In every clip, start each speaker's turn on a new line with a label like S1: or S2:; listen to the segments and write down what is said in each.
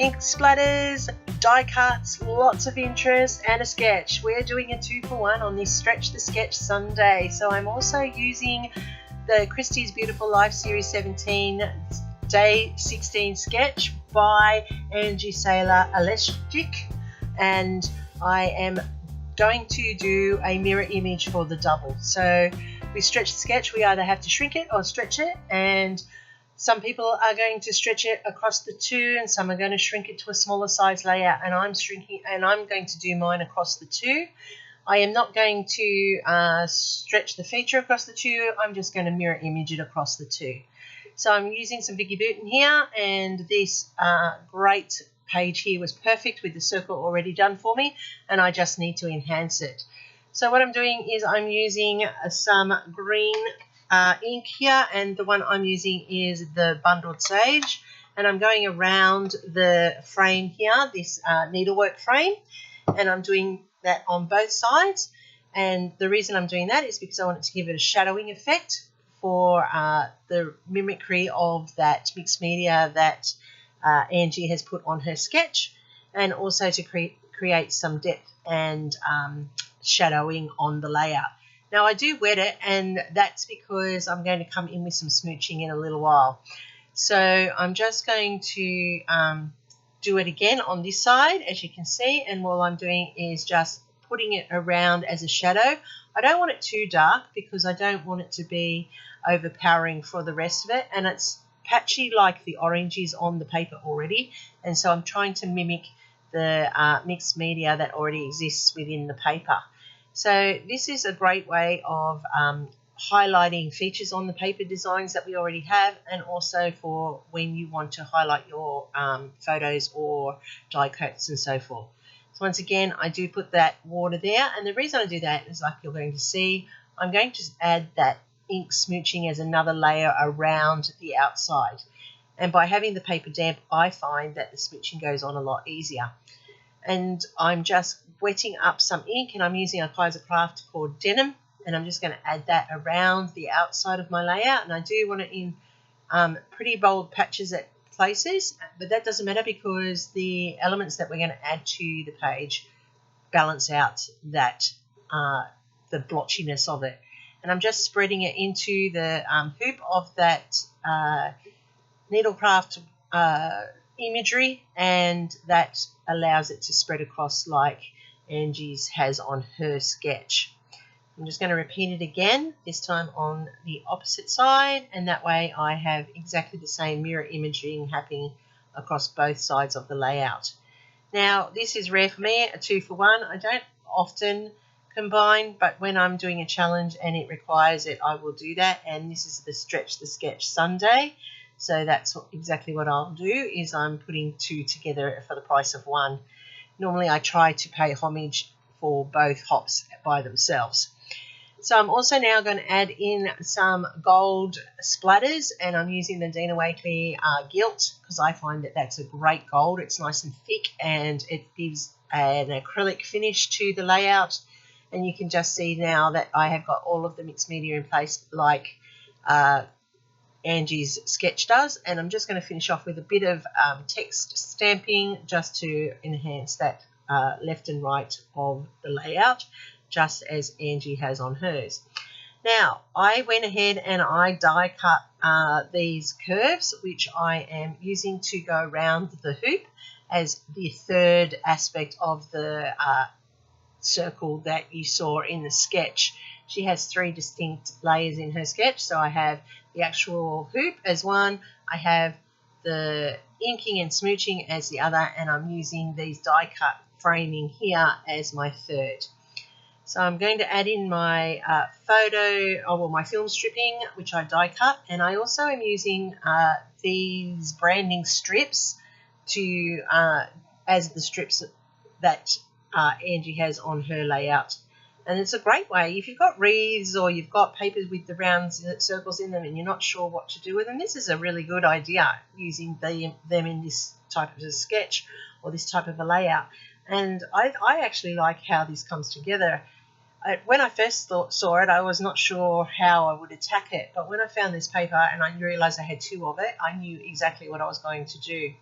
S1: ink splatters, die cuts, lots of interest, and a sketch. We're doing a 2-for-1 on this Stretch the Sketch Sunday. So I'm also using the Christie's Beautiful Life Series 17 Day 16 sketch by Angie Saylor Embellishing, and I am going to do a mirror image for the double. So we stretch the sketch, we either have to shrink it or stretch it, and some people are going to stretch it across the two and some are going to shrink it to a smaller size layout, and I'm going to do mine across the two. I am not going to stretch the feature across the two, I'm just going to mirror image it across the two. So I'm using some Vicky Bouton here, and this great page here was perfect with the circle already done for me, and I just need to enhance it. So what I'm doing is I'm using some green ink here, and the one I'm using is the Bundled Sage, and I'm going around the frame here, this needlework frame, and I'm doing that on both sides. And the reason I'm doing that is because I want to give it a shadowing effect for the mimicry of that mixed media that Angie has put on her sketch, and also to create some depth and shadowing on the layout. Now I do wet it, and that's because I'm going to come in with some smooching in a little while. So I'm just going to do it again on this side, as you can see, and all I'm doing is just putting it around as a shadow. I don't want it too dark because I don't want it to be overpowering for the rest of it, and it's patchy like the oranges on the paper already, and so I'm trying to mimic the mixed media that already exists within the paper. So this is a great way of highlighting features on the paper designs that we already have, and also for when you want to highlight your photos or die cuts and so forth. So once again, I do put that water there, and the reason I do that is, like you're going to see, I'm going to add that ink smooching as another layer around the outside. And by having the paper damp, I find that the smooching goes on a lot easier. And I'm just wetting up some ink, and I'm using a Kaiser Craft called Denim, and I'm just going to add that around the outside of my layout. And I do want it in pretty bold patches at places, but that doesn't matter because the elements that we're going to add to the page balance out that the blotchiness of it. And I'm just spreading it into the hoop of that Needlecraft imagery, and that allows it to spread across like Angie's has on her sketch. I'm just going to repeat it again, this time on the opposite side, and that way I have exactly the same mirror imaging happening across both sides of the layout. Now this is rare for me, a 2-for-1. I don't often combine, but when I'm doing a challenge and it requires it, I will do that, and this is the Stretch the Sketch Sunday. So that's exactly what I'll do, is I'm putting two together for the price of one. Normally I try to pay homage for both hops by themselves. So I'm also now going to add in some gold splatters, and I'm using the Dina Wakley Gilt because I find that that's a great gold. It's nice and thick, and it gives an acrylic finish to the layout. And you can just see now that I have got all of the mixed media in place like Angie's sketch does, and I'm just going to finish off with a bit of text stamping just to enhance that left and right of the layout, just as Angie has on hers. Now I went ahead and I die cut these curves, which I am using to go around the hoop as the third aspect of the circle that you saw in the sketch. She has 3 distinct layers in her sketch. So I have the actual hoop as one, I have the inking and smooching as the other, and I'm using these die cut framing here as my third. So I'm going to add in my my film stripping, which I die cut, and I also am using these branding strips to as the strips that Angie has on her layout. And it's a great way if you've got wreaths or you've got papers with the round circles in them and you're not sure what to do with them. This is a really good idea, using them in this type of a sketch or this type of a layout. And I actually like how this comes together. When I first saw it, I was not sure how I would attack it, but when I found this paper and I realised I had 2 of it, I knew exactly what I was going to do.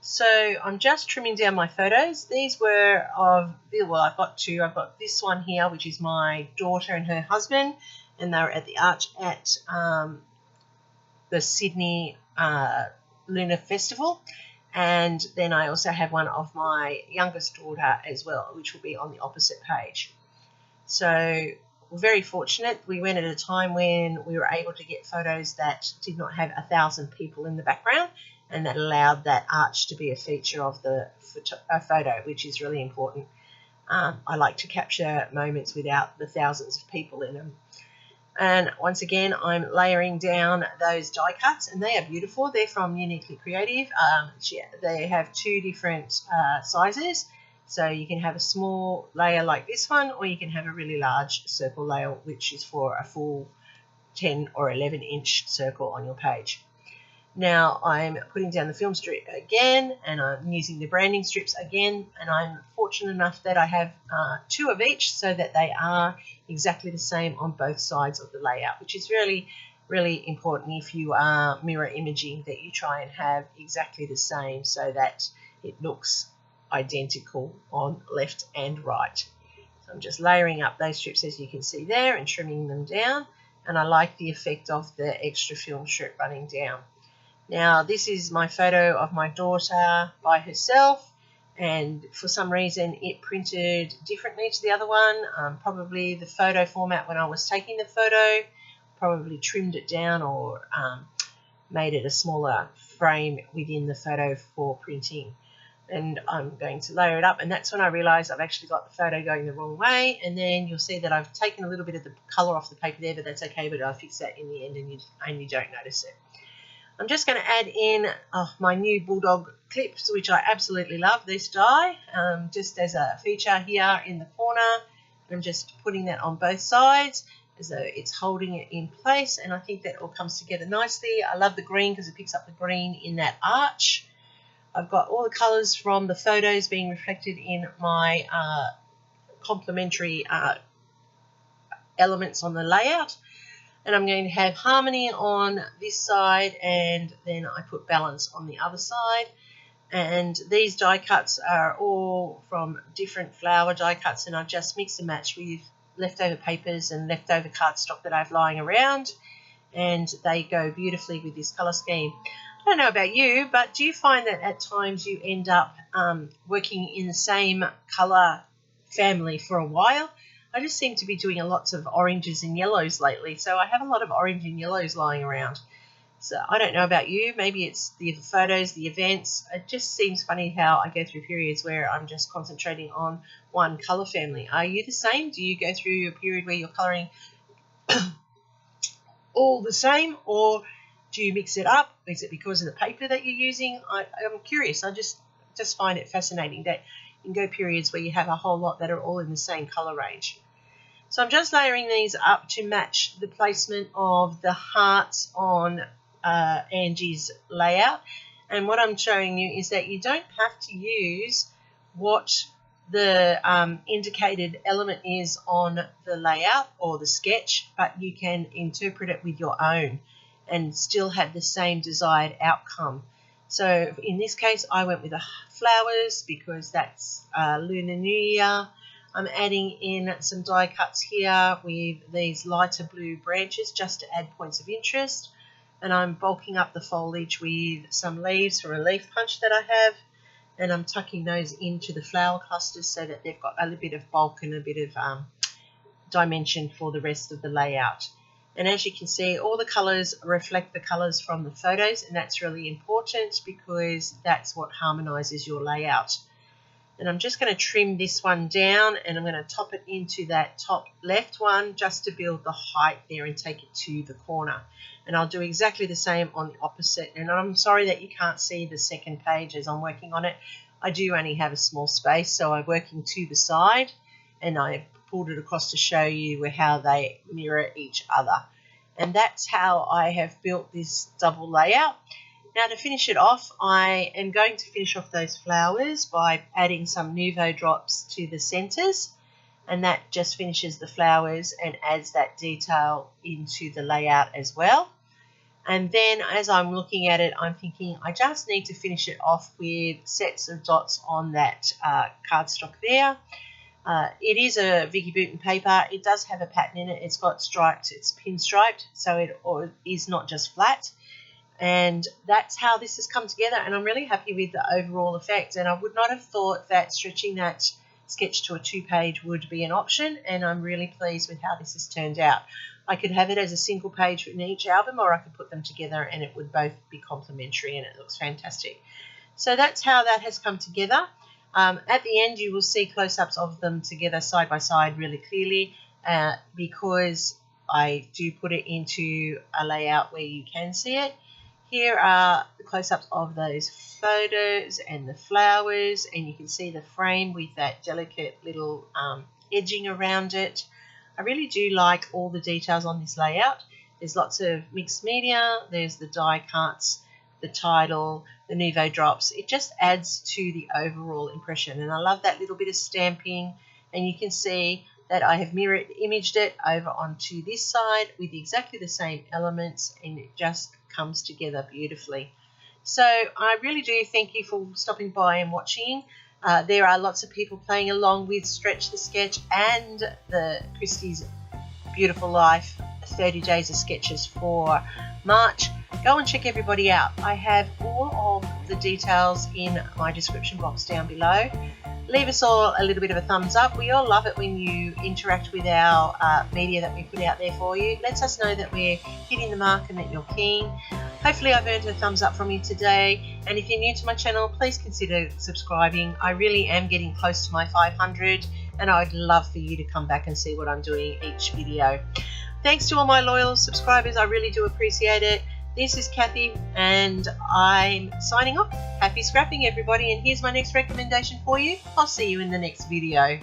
S1: So I'm just trimming down my photos. These were of, well, I've got two. I've got this one here, which is my daughter and her husband, and they were at the Arch at the Sydney Lunar Festival. And then I also have one of my youngest daughter as well, which will be on the opposite page. So we're very fortunate. We went at a time when we were able to get photos that did not have 1,000 people in the background, and that allowed that arch to be a feature of the photo, which is really important. I like to capture moments without the thousands of people in them. And once again, I'm layering down those die cuts, and they are beautiful. They're from Uniquely Creative. They have two different sizes. So you can have a small layer like this one, or you can have a really large circle layer, which is for a full 10 or 11 inch circle on your page. Now I'm putting down the film strip again, and I'm using the branding strips again, and I'm fortunate enough that I have two of each so that they are exactly the same on both sides of the layout, which is really, really important if you are mirror imaging, that you try and have exactly the same so that it looks identical on left and right. So I'm just layering up those strips, as you can see there, and trimming them down, and I like the effect of the extra film strip running down. Now this is my photo of my daughter by herself, and for some reason it printed differently to the other one. Probably the photo format when I was taking the photo, probably trimmed it down or made it a smaller frame within the photo for printing. And I'm going to layer it up, and that's when I realised I've actually got the photo going the wrong way. And then you'll see that I've taken a little bit of the colour off the paper there, but that's okay, but I'll fix that in the end, and you don't notice it. I'm just going to add in my new Bulldog clips, which I absolutely love this die, just as a feature here in the corner. I'm just putting that on both sides as though it's holding it in place, and I think that all comes together nicely. I love the green because it picks up the green in that arch. I've got all the colours from the photos being reflected in my complementary elements on the layout. And I'm going to have harmony on this side, and then I put balance on the other side. And these die cuts are all from different flower die cuts, and I've just mixed and matched with leftover papers and leftover cardstock that I've lying around, and they go beautifully with this colour scheme. I don't know about you, but do you find that at times you end up working in the same colour family for a while? I just seem to be doing lots of oranges and yellows lately, so I have a lot of orange and yellows lying around. So I don't know about you, maybe it's the photos, the events. It just seems funny how I go through periods where I'm just concentrating on one colour family. Are you the same? Do you go through a period where you're colouring all the same, or do you mix it up? Is it because of the paper that you're using? I'm curious. I just find it fascinating that you can go periods where you have a whole lot that are all in the same colour range. So I'm just layering these up to match the placement of the hearts on Angie's layout. And what I'm showing you is that you don't have to use what the indicated element is on the layout or the sketch, but you can interpret it with your own and still have the same desired outcome. So in this case, I went with the flowers because that's Lunar New Year. I'm adding in some die cuts here with these lighter blue branches just to add points of interest. And I'm bulking up the foliage with some leaves from a leaf punch that I have. And I'm tucking those into the flower clusters so that they've got a little bit of bulk and a bit of dimension for the rest of the layout. And as you can see, all the colours reflect the colours from the photos, and that's really important because that's what harmonises your layout. And I'm just going to trim this one down, and I'm going to top it into that top left one just to build the height there and take it to the corner. And I'll do exactly the same on the opposite. And I'm sorry that you can't see the second page as I'm working on it. I do only have a small space, so I'm working to the side, and I've pulled it across to show you how they mirror each other. And that's how I have built this double layout. Now to finish it off, I am going to finish off those flowers by adding some Nuvo drops to the centres, and that just finishes the flowers and adds that detail into the layout as well. And then as I'm looking at it, I'm thinking I just need to finish it off with sets of dots on that cardstock there. It is a Vicky Bouton paper. It does have a pattern in it. It's got striped, it's pinstriped, so it is not just flat. And that's how this has come together, and I'm really happy with the overall effect. And I would not have thought that stretching that sketch to a 2-page would be an option, and I'm really pleased with how this has turned out. I could have it as a single page in each album, or I could put them together and it would both be complementary, and it looks fantastic. So that's how that has come together. At the end you will see close-ups of them together side by side really clearly, because I do put it into a layout where you can see it. Here are the close-ups of those photos and the flowers, and you can see the frame with that delicate little edging around it. I really do like all the details on this layout. There's lots of mixed media, there's the die cuts, the title, the Nouveau drops. It just adds to the overall impression, and I love that little bit of stamping. And you can see that I have mirror imaged it over onto this side with exactly the same elements, and it just comes together beautifully. So I really do thank you for stopping by and watching. There are lots of people playing along with Stretch the Sketch and the Christie's Beautiful Life 30 Days of Sketches for March. Go and check everybody out. I have all of the details in my description box down below. Leave us all a little bit of a thumbs up. We all love it when you interact with our media that we put out there for you. It lets us know that we're hitting the mark and that you're keen. Hopefully I've earned a thumbs up from you today. And if you're new to my channel, please consider subscribing. I really am getting close to my 500, and I'd love for you to come back and see what I'm doing each video. Thanks to all my loyal subscribers. I really do appreciate it. This is Kathy, and I'm signing off. Happy scrapping, everybody, and here's my next recommendation for you. I'll see you in the next video.